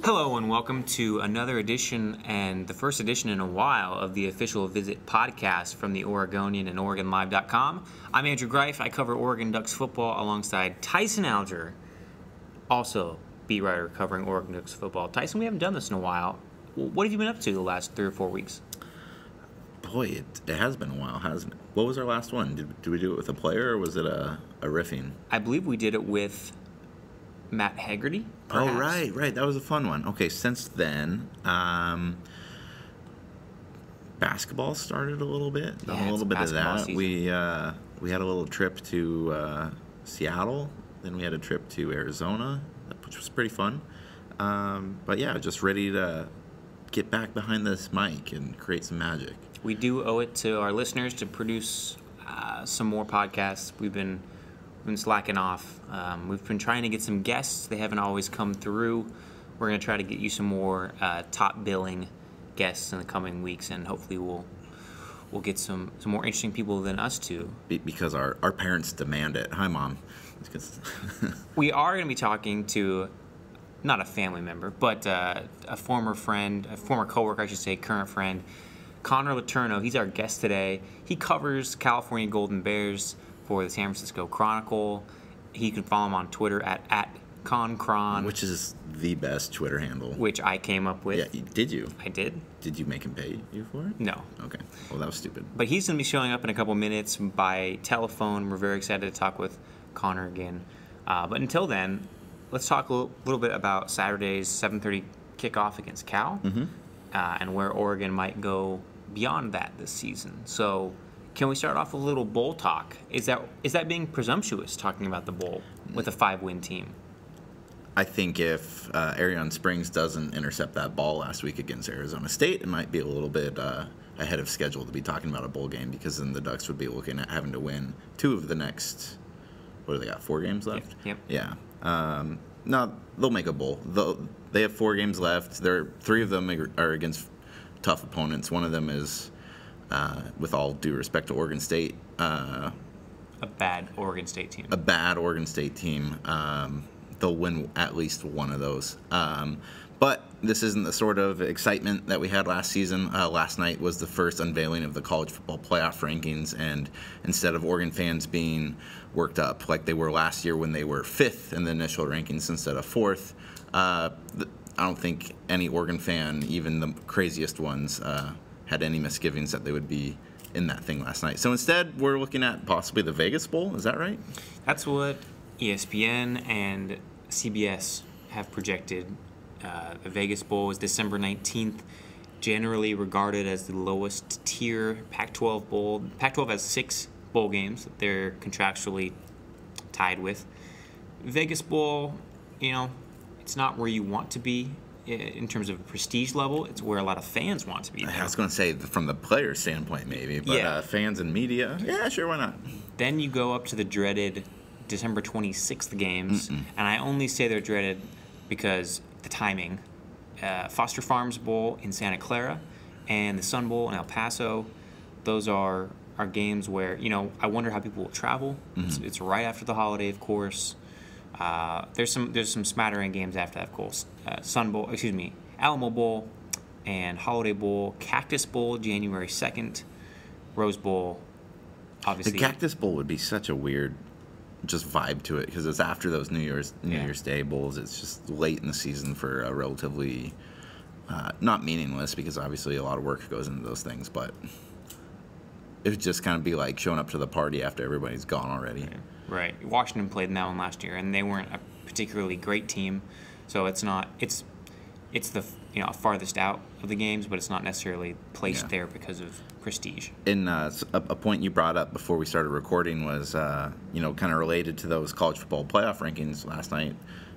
Hello and welcome to another edition, and the first edition in a while, of the Official Visit podcast from the Oregonian and OregonLive.com. I'm Andrew Greif. I cover Oregon Ducks football alongside Tyson Alger, also beat writer covering Oregon Ducks football. Tyson, we haven't done this in a while. What have you been up to the last 3 or 4 weeks? Boy, it has been a while, hasn't it? What was our last one? Did we do it with a player, or was it a riffing? I believe we did it with Matt Haggerty, perhaps. Oh, right. That was a fun one. Okay, since then, basketball started a little bit. Yeah, a little bit of that. Season. We had a little trip to Seattle. Then we had a trip to Arizona, which was pretty fun. But yeah, just ready to get back behind this mic and create some magic. We do owe it to our listeners to produce some more podcasts. We've been slacking off. We've been trying to get some guests. They haven't always come through. We're going to try to get you some more top billing guests in the coming weeks, and hopefully we'll get some more interesting people than us two. Because our parents demand it. Hi, Mom. We are going to be talking to not a family member, but a former friend, a former coworker, I should say, current friend, Connor Letourneau. He's our guest today. He covers California Golden Bears for the San Francisco Chronicle. You can follow him on Twitter at ConCron. Which is the best Twitter handle. Which I came up with. Yeah, did you? I did. Did you make him pay you for it? No. Okay. Well, that was stupid. But he's going to be showing up in a couple minutes by telephone. We're very excited to talk with Connor again. But until then, let's talk a little bit about Saturday's 7:30 kickoff against Cal, and where Oregon might go beyond that this season. So, can we start off with a little bowl talk? Is that being presumptuous, talking about the bowl with a 5-win team? I think if Arion Springs doesn't intercept that ball last week against Arizona State, it might be a little bit ahead of schedule to be talking about a bowl game, because then the Ducks would be looking at having to win 2 of the next, what do they got, 4 games left? Yep. Yeah. No, they'll make a bowl. They have 4 games left. 3 of them are against tough opponents. One of them is, with all due respect to Oregon State, a bad Oregon State team. A bad Oregon State team. They'll win at least one of those. But this isn't the sort of excitement that we had last season. Last night was the first unveiling of the college football playoff rankings, and instead of Oregon fans being worked up like they were last year when they were 5th in the initial rankings instead of 4th, I don't think any Oregon fan, even the craziest ones, had any misgivings that they would be in that thing last night. So instead, we're looking at possibly the Vegas Bowl. Is that right? That's what ESPN and CBS have projected. The Vegas Bowl is December 19th, generally regarded as the lowest tier Pac-12 bowl. Pac-12 has 6 bowl games that they're contractually tied with. Vegas Bowl, it's not where you want to be in terms of prestige level. It's where a lot of fans want to be. I was going to say from the player standpoint maybe, but fans and media, yeah, sure, why not? Then you go up to the dreaded December 26th games, and I only say they're dreaded because the timing. Foster Farms Bowl in Santa Clara and the Sun Bowl in El Paso, those are games where, I wonder how people will travel. It's right after the holiday, of course. There's some smattering games after that, of course. Alamo Bowl and Holiday Bowl, Cactus Bowl January 2nd, Rose Bowl, obviously. The Cactus Bowl would be such a weird just vibe to it, because it's after those New Year's Day bowls. It's just late in the season for a relatively not meaningless, because obviously a lot of work goes into those things, but it would just kind of be like showing up to the party after everybody's gone already. Right. Washington played in that one last year, and they weren't a particularly great team, so it's the farthest out of the games, but it's not necessarily placed there because of prestige. And a point you brought up before we started recording was, kind of related to those college football playoff rankings last night.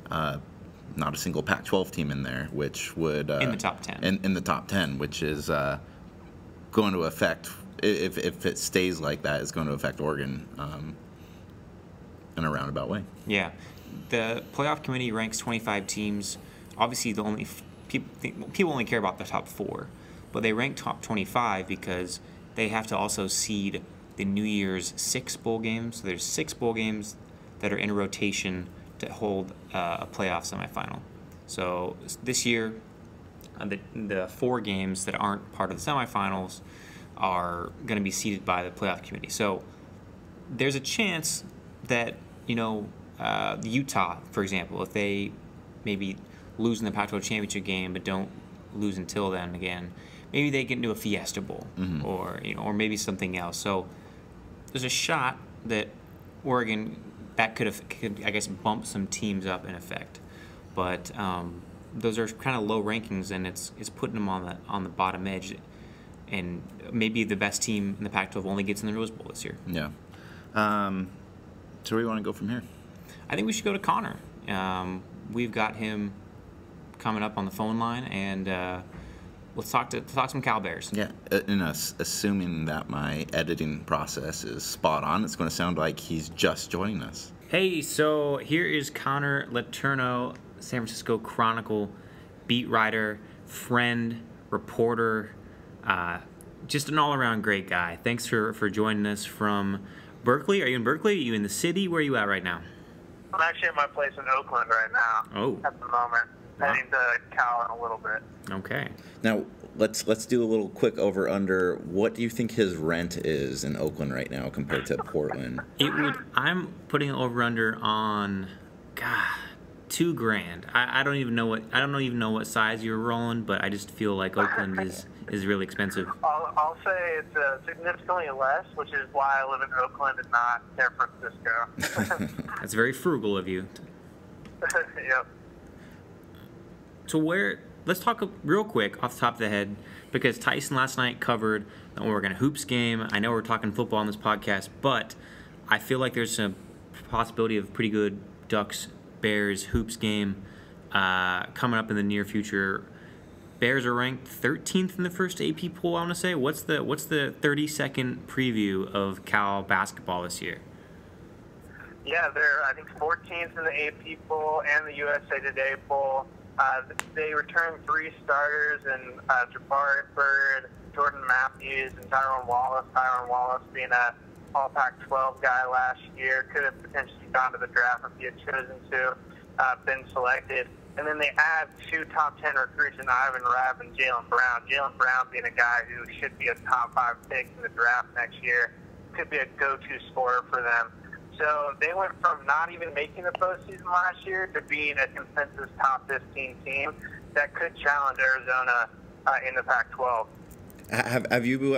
Not a single Pac-12 team in there, which would in the top 10. In the top 10, which is going to affect, if it stays like that, it's going to affect Oregon in a roundabout way. Yeah, the playoff committee ranks 25 teams. Obviously, the only people only care about the top 4, but they rank top 25 because they have to also seed the New Year's 6 bowl games. So there's 6 bowl games that are in rotation to hold a playoff semifinal. So this year, the 4 games that aren't part of the semifinals are going to be seeded by the playoff committee. So there's a chance that, Utah, for example, if they maybe lose in the Pac-12 championship game but don't lose until then again, maybe they get into a Fiesta Bowl or maybe something else. So there's a shot that Oregon could I guess bump some teams up in effect, but those are kind of low rankings, and it's putting them on the bottom edge, and maybe the best team in the Pac-12 only gets in the Rose Bowl this year. Yeah. So where do you want to go from here? I think we should go to Connor. We've got him coming up on the phone line, and let's talk some Cal Bears. Yeah, and assuming that my editing process is spot on, it's going to sound like he's just joining us. Hey, so here is Connor Letourneau, San Francisco Chronicle beat writer, friend, reporter, just an all-around great guy. Thanks for joining us from Berkeley. Are you in Berkeley? Are you in the city? Where are you at right now? I'm actually at my place in Oakland right now. Oh. At the moment. Wow. Heading to Cal in a little bit. Okay. Now, let's do a little quick over-under. What do you think his rent is in Oakland right now compared to Portland? I'm putting an over-under on, $2,000. I don't even know what size you're rolling, but I just feel like Oakland is really expensive. I'll say it's significantly less, which is why I live in Oakland and not San Francisco. That's very frugal of you. Yep. So let's talk real quick off the top of the head, because Tyson last night covered the Oregon Hoops game. I know we're talking football on this podcast, but I feel like there's a possibility of pretty good Ducks-Bears Hoops game coming up in the near future. Bears are ranked 13th in the first AP poll, I want to say. What's the 30-second preview of Cal basketball this year? Yeah, they're, I think, 14th in the AP poll and the USA Today poll. They returned 3 starters, and Jabari Bird, Jordan Matthews, and Tyrone Wallace. Tyrone Wallace being a All Pac-12 guy last year, could have potentially gone to the draft if he had chosen to, been selected. And then they add 2 top 10 recruits in Ivan Rabb and Jaylen Brown. Jaylen Brown being a guy who should be a top 5 pick in the draft next year, could be a go-to scorer for them. So they went from not even making the postseason last year to being a consensus top 15 team that could challenge Arizona in the Pac-12. Have you?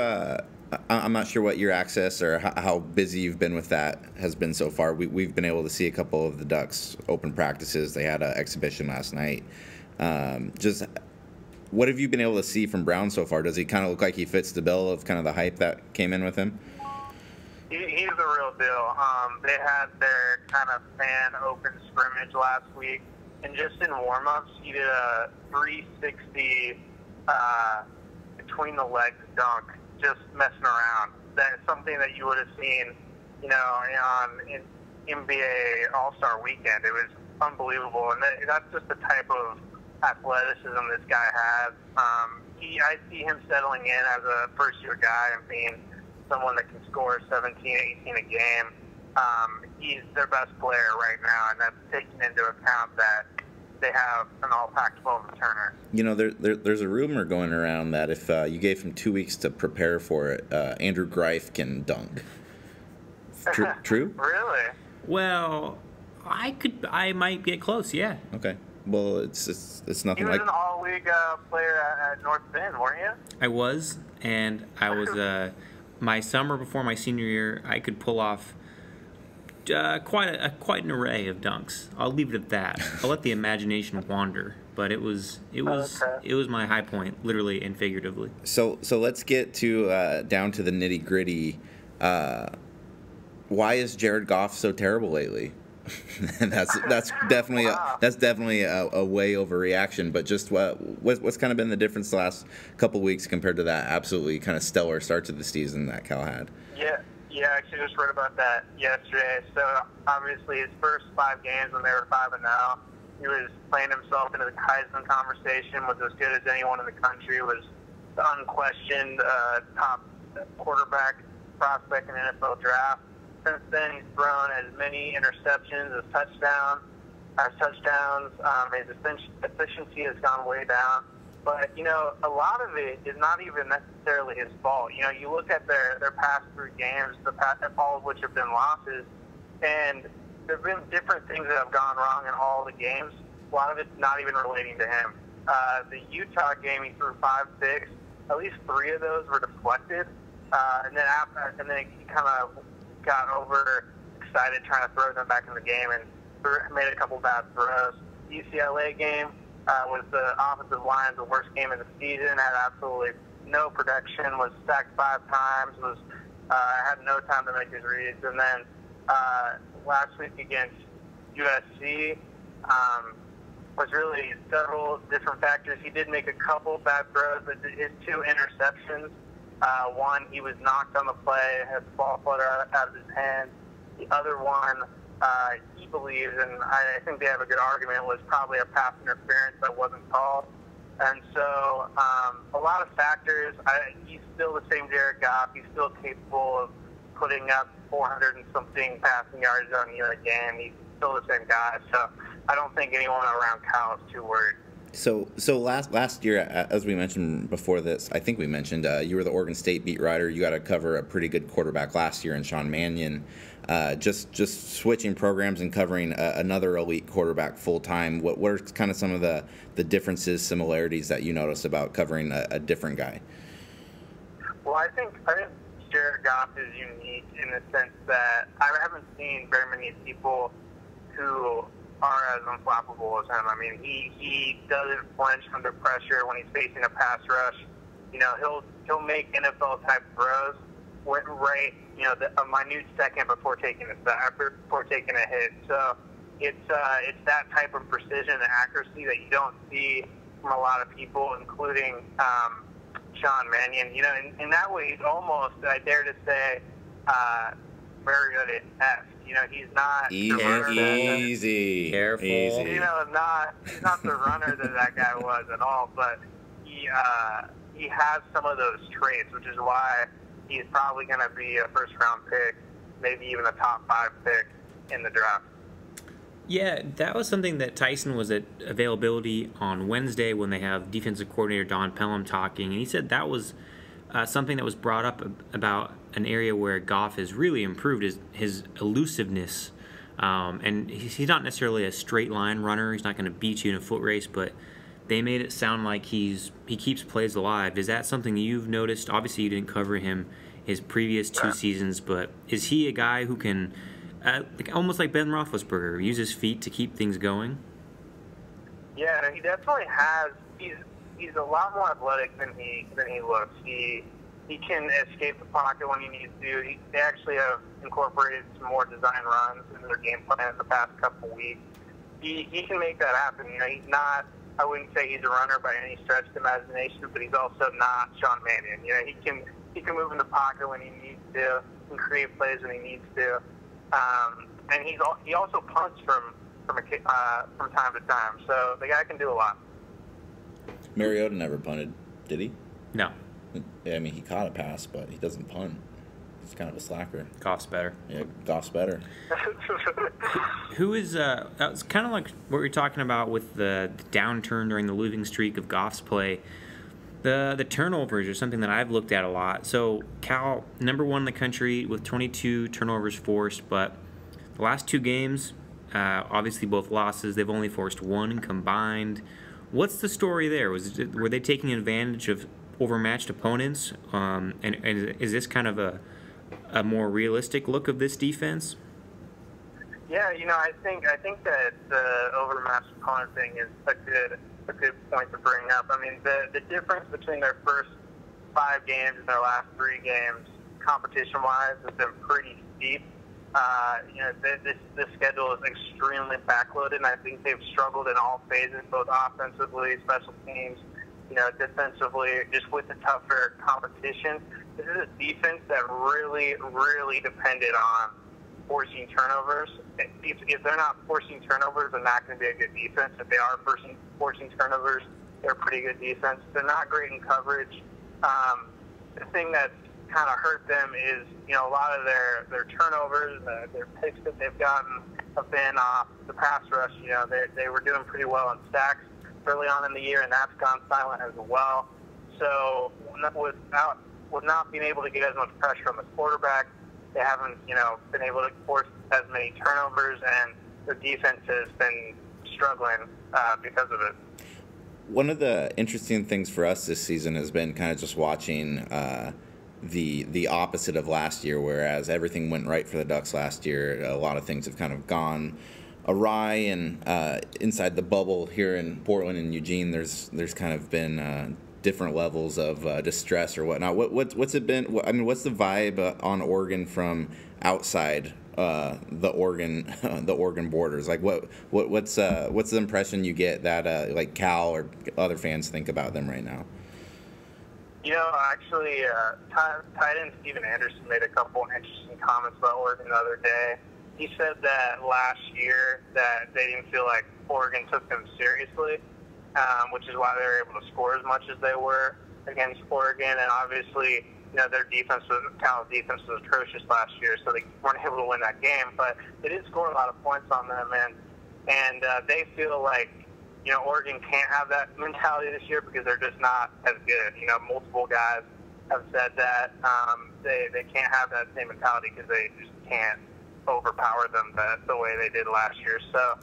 I'm not sure what your access or how busy you've been with that has been so far. We've been able to see a couple of the Ducks open practices. They had an exhibition last night. Just what have you been able to see from Brown so far? Does he kind of look like he fits the bill of kind of the hype that came in with him? He's the real deal. They had their kind of fan open scrimmage last week, and just in warm-ups, he did a 360 between the legs dunk, just messing around. That's something that you would have seen, in NBA All-Star Weekend. It was unbelievable, and that's just the type of athleticism this guy has. I see him settling in as a first-year guy and being someone that can score 17, 18 a game. He's their best player right now, and that's taking into account that they have an all Pac-12 returner. There's a rumor going around that if you gave him 2 weeks to prepare for it, Andrew Greif can dunk. True? Really? Well, I might get close, yeah. Okay. Well, it's nothing like... You was an all-league player at North Bend, weren't you? I was, and I was... my summer before my senior year, I could pull off quite an array of dunks. I'll leave it at that. I'll let the imagination wander. But it was my high point, literally and figuratively. So let's get to down to the nitty gritty. Why is Jared Goff so terrible lately? that's definitely a way overreaction. But just what's kind of been the difference the last couple weeks compared to that absolutely kind of stellar start to the season that Cal had? Yeah, I actually just read about that yesterday. So obviously his first 5 games when they were 5-0, he was playing himself into the Heisman conversation, was as good as anyone in the country, was the unquestioned top quarterback prospect in the NFL draft. Since then, he's thrown as many interceptions as touchdowns. has touchdowns. His efficiency has gone way down. But, a lot of it is not even necessarily his fault. You look at their past 3 games, all of which have been losses, and there have been different things that have gone wrong in all the games. A lot of it's not even relating to him. The Utah game, he threw 5 picks. At least 3 of those were deflected. And then he kind of got overexcited trying to throw them back in the game and made a couple bad throws. The UCLA game was the offensive line's the worst game of the season. Had absolutely no production. Was sacked 5 times. Had no time to make his reads. And then last week against USC was really several different factors. He did make a couple bad throws, but his 2 interceptions. One, he was knocked on the play, had the ball flutter out of his hands. The other one, he believes, and I think they have a good argument, was probably a pass interference that wasn't called. And so a lot of factors. He's still the same Jared Goff. He's still capable of putting up 400 and something passing yards on a game. He's still the same guy. So I don't think anyone around Cal is too worried. So last year, as we mentioned before this, I think we mentioned you were the Oregon State beat writer. You got to cover a pretty good quarterback last year in Sean Mannion. Just switching programs and covering another elite quarterback full time. What are kind of some of the differences, similarities that you notice about covering a different guy? Well, I think Jared Goff is unique in the sense that I haven't seen very many people who are as unflappable as him. I mean, he doesn't flinch under pressure when he's facing a pass rush. He'll make NFL type throws right, a minute second before taking a hit. So it's that type of precision and accuracy that you don't see from a lot of people, including Sean Mannion. In that way, he's almost, I dare to say, very good at F. He's not easy. Careful. Easy. He's not the runner that guy was at all, but he has some of those traits, which is why he's probably going to be a first-round pick, maybe even a top 5 pick in the draft. Yeah, that was something that Tyson was at availability on Wednesday when they have defensive coordinator Don Pelham talking, and he said that was something that was brought up about an area where Goff has really improved is his elusiveness. And he's not necessarily a straight line runner. He's not going to beat you in a foot race, but they made it sound like he keeps plays alive. Is that something you've noticed? Obviously, you didn't cover him his previous 2 seasons, but is he a guy who can, almost like Ben Roethlisberger, use his feet to keep things going? Yeah, he definitely has. He's a lot more athletic than he looks. He can escape the pocket when he needs to. They actually have incorporated some more design runs into their game plan in the past couple weeks. He can make that happen. He's not. I wouldn't say he's a runner by any stretch of the imagination, but he's also not Sean Mannion. He can move in the pocket when he needs to and create plays when he needs to. And he also punts from time to time. So the guy can do a lot. Mariota never punted, did he? No. I mean, he caught a pass, but he doesn't punt. He's kind of a slacker. Goff's better. Yeah, Goff's better. Who is that was kind of like what we were talking about with the downturn during the losing streak of Goff's play. The turnovers are something that I've looked at a lot. So Cal, number 1 in the country with 22 turnovers forced, but the last 2 games, obviously both losses, they've only forced 1 combined. What's the story there? Were they taking advantage of overmatched opponents? And is this kind of a more realistic look of this defense? Yeah, I think that the overmatched opponent thing is a good point to bring up. I mean, the difference between their first 5 games and their last 3 games, competition-wise, has been pretty steep. This schedule is extremely backloaded, and I think they've struggled in all phases, both offensively, special teams, defensively, just with the tougher competition. This is a defense that really, really depended on forcing turnovers. If they're not forcing turnovers, they're not going to be a good defense. If they are forcing turnovers, they're a pretty good defense. They're not great in coverage. The thing that's kind of hurt them is, a lot of their turnovers, their picks that they've gotten have been off the pass rush. They were doing pretty well in sacks early on in the year, and that's gone silent as well. So with not being able to get as much pressure on the quarterback, they haven't, been able to force as many turnovers, and their defense has been struggling because of it. One of the interesting things for us this season has been kind of just watching the opposite of last year, whereas everything went right for the Ducks last year. A lot of things have kind of gone awry, and inside the bubble here in Portland and Eugene, there's kind of been different levels of distress or whatnot. What's it been? I mean, what's the vibe on Oregon from outside the Oregon borders? Like, what's the impression you get that like Cal or other fans think about them right now? Actually, tight end Steven Anderson made a couple interesting comments about Oregon the other day. He said that last year that they didn't feel like Oregon took them seriously, which is why they were able to score as much as they were against Oregon. And obviously, their Cal's defense was atrocious last year, so they weren't able to win that game. But they did score a lot of points on them, and they feel like, Oregon can't have that mentality this year because they're just not as good. Multiple guys have said that they can't have that same mentality because they just can't overpower them the way they did last year. So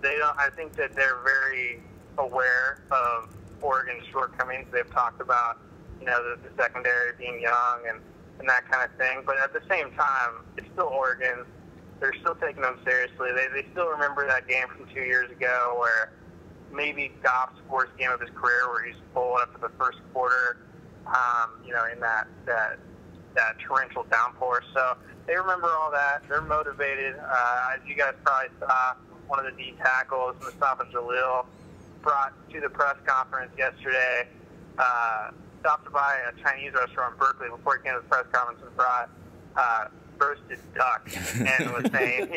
they don't. I think that they're very aware of Oregon's shortcomings. They've talked about the secondary being young and that kind of thing. But at the same time, it's still Oregon. They're still taking them seriously. They still remember that game from 2 years ago where maybe Goff's worst game of his career, where he's pulled up to the first quarter, in that torrential downpour. So they remember all that. They're motivated. As you guys probably saw, one of the D tackles, Mustafa Jalil, brought to the press conference yesterday, stopped by a Chinese restaurant in Berkeley before he came to the press conference and brought roasted duck and was saying,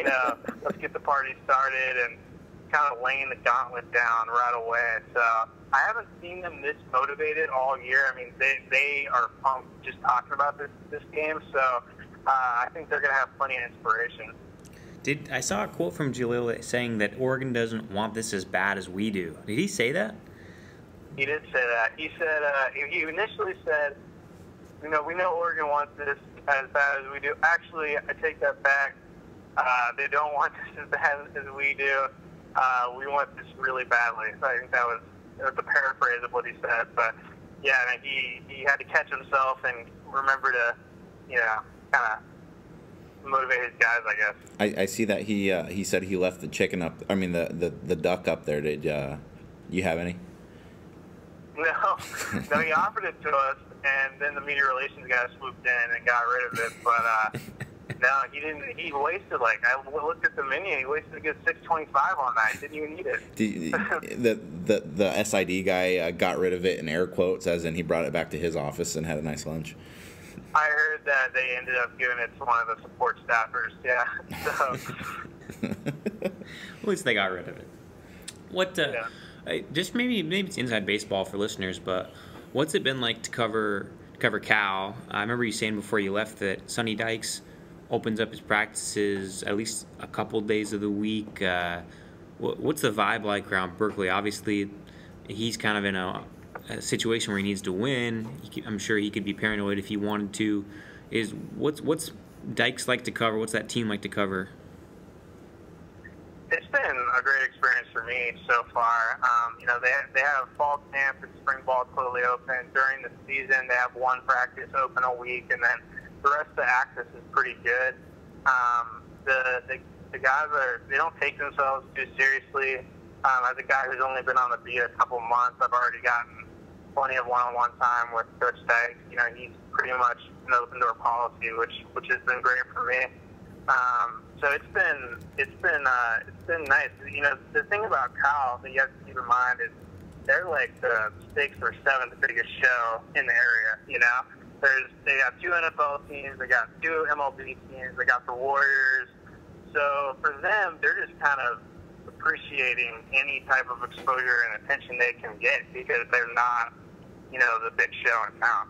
let's get the party started, and kind of laying the gauntlet down right away. So I haven't seen them this motivated all year. I mean, they are pumped just talking about this game. So I think they're going to have plenty of inspiration. I saw a quote from Jalil saying that Oregon doesn't want this as bad as we do. Did he say that? He did say that. He said he initially said, we know Oregon wants this as bad as we do. Actually, I take that back. They don't want this as bad as we do. We want this really badly. So I think that was the paraphrase of what he said. But yeah, I mean, he had to catch himself and remember to, kind of motivate his guys, I guess. I see that he said he left the chicken up. I mean the duck up there. Did you have any? No, he offered it to us, and then the media relations guy swooped in and got rid of it. But no, he didn't. He wasted, I looked at the menu, he wasted a good $6.25 on that. He didn't even need it. The SID guy got rid of it in air quotes, as in he brought it back to his office and had a nice lunch. I heard that they ended up giving it to one of the support staffers. Yeah. So. At least they got rid of it. Just maybe it's inside baseball for listeners, but what's it been like to cover Cal? I remember you saying before you left that Sonny Dykes opens up his practices at least a couple days of the week. What's the vibe like around Berkeley? Obviously, he's kind of in a situation where he needs to win. I'm sure he could be paranoid if he wanted to. What's Dykes like to cover? What's that team like to cover? It's been a great experience for me so far. They have fall camp and spring ball totally open. During the season, they have one practice open a week, and then the rest of the access is pretty good. The guys they don't take themselves too seriously. As a guy who's only been on the beat a couple months, I've already gotten plenty of one-on-one time with Coach Dykes. He's pretty much an open door policy, which has been great for me. So it's been nice. The thing about Cal that you have to keep in mind is they're like the sixth or seventh biggest show in the area. They got 2 NFL teams, they got 2 MLB teams, they got the Warriors. So for them, they're just kind of appreciating any type of exposure and attention they can get because they're not, the big show in town.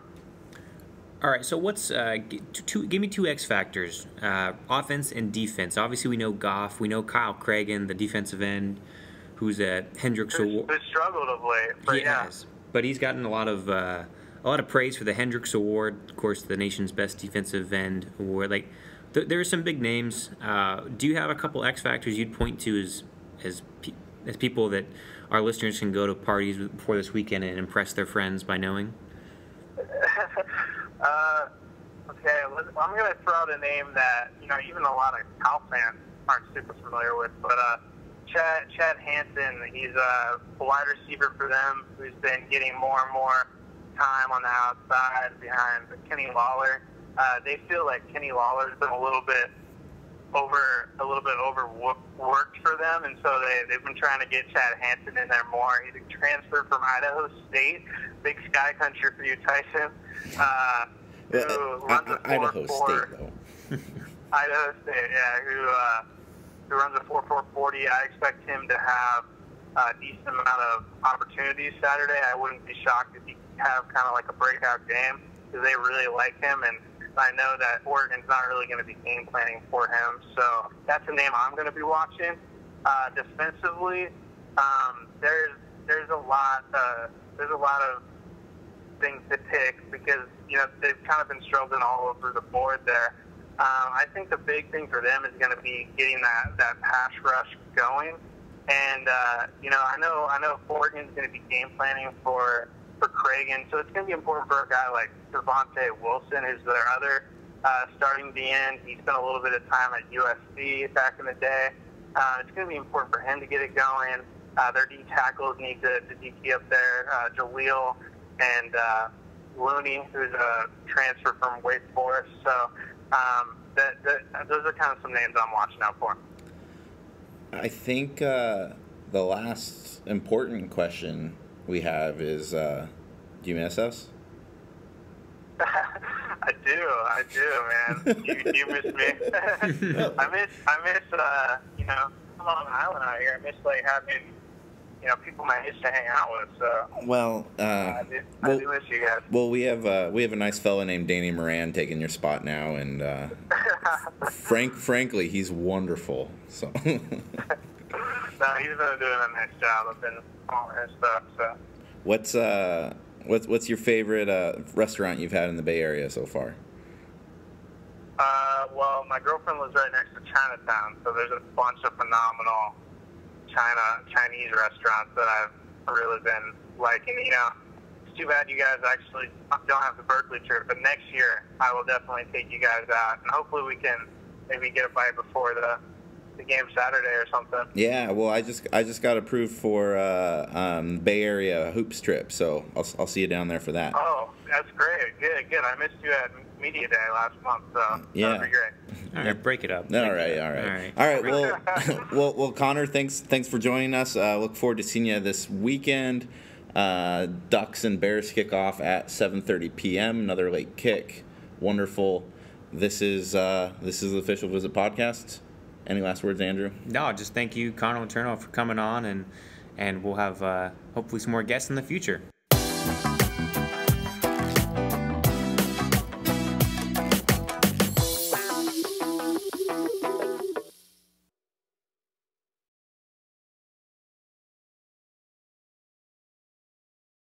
All right, so what's give me two X factors, offense and defense. Obviously, we know Goff, we know Kyle Cragen, the defensive end, who's a Hendricks Award. Who struggled of late, but He has, but he's gotten a lot of praise for the Hendricks Award, of course, the nation's best defensive end award. Like, there are some big names. Do you have a couple X factors you'd point to as people that our listeners can go to parties before this weekend and impress their friends by knowing? Okay, I'm going to throw out a name that, even a lot of Cal fans aren't super familiar with, but Chad Hansen, he's a wide receiver for them who's been getting more and more time on the outside behind Kenny Lawler. They feel like Kenny Lawler's been a little bit overworked for them, and so they've been trying to get Chad Hansen in there more. He's a transfer from Idaho State, big sky country for you, Tyson. Idaho State, though. Idaho State, yeah, who runs a 4.440. I expect him to have a decent amount of opportunities Saturday. I wouldn't be shocked if he could have kind of like a breakout game because they really like him, and I know that Oregon's not really going to be game planning for him. So that's a name I'm going to be watching. Defensively, there's a lot of things to pick because they've kind of been struggling all over the board there. I think the big thing for them is going to be getting that pass rush going, and I know Oregon's going to be game planning for Cragen, so it's going to be important for a guy like Devontae Wilson, who's their other starting DN. He spent a little bit of time at USC back in the day. It's going to be important for him to get it going. Their D tackles need to DT up there. Jaleel and Looney, who's a transfer from Wake Forest. So those are kind of some names I'm watching out for. I think the last important question we have is, do you miss us? I do, man. You miss me. I miss I'm on an island out here. I miss having people my age to hang out with. So well, I do miss you guys. Well, we have a nice fella named Danny Moran taking your spot now, and frankly, he's wonderful. So. No, he's been doing a nice job. I've been following his stuff. So. What's your favorite restaurant you've had in the Bay Area so far? Well, my girlfriend lives right next to Chinatown, so there's a bunch of phenomenal Chinese restaurants that I've really been liking. It's too bad you guys actually don't have the Berkeley trip, but next year I will definitely take you guys out, and hopefully we can maybe get a bite before the game Saturday or something. Yeah, well, I just got approved for Bay Area hoops trip, so I'll see you down there for that. Oh, that's great. Good. I missed you at Media Day last month, so yeah, that'd be great. All right, break it up. All right. Well, Connor, thanks for joining us. Look forward to seeing you this weekend. Ducks and Bears kick off at 7:30 p.m. Another late kick. Wonderful. This is the Official Visit podcast. Any last words, Andrew? No, just thank you, Connor Letourneau, for coming on, and we'll have hopefully some more guests in the future.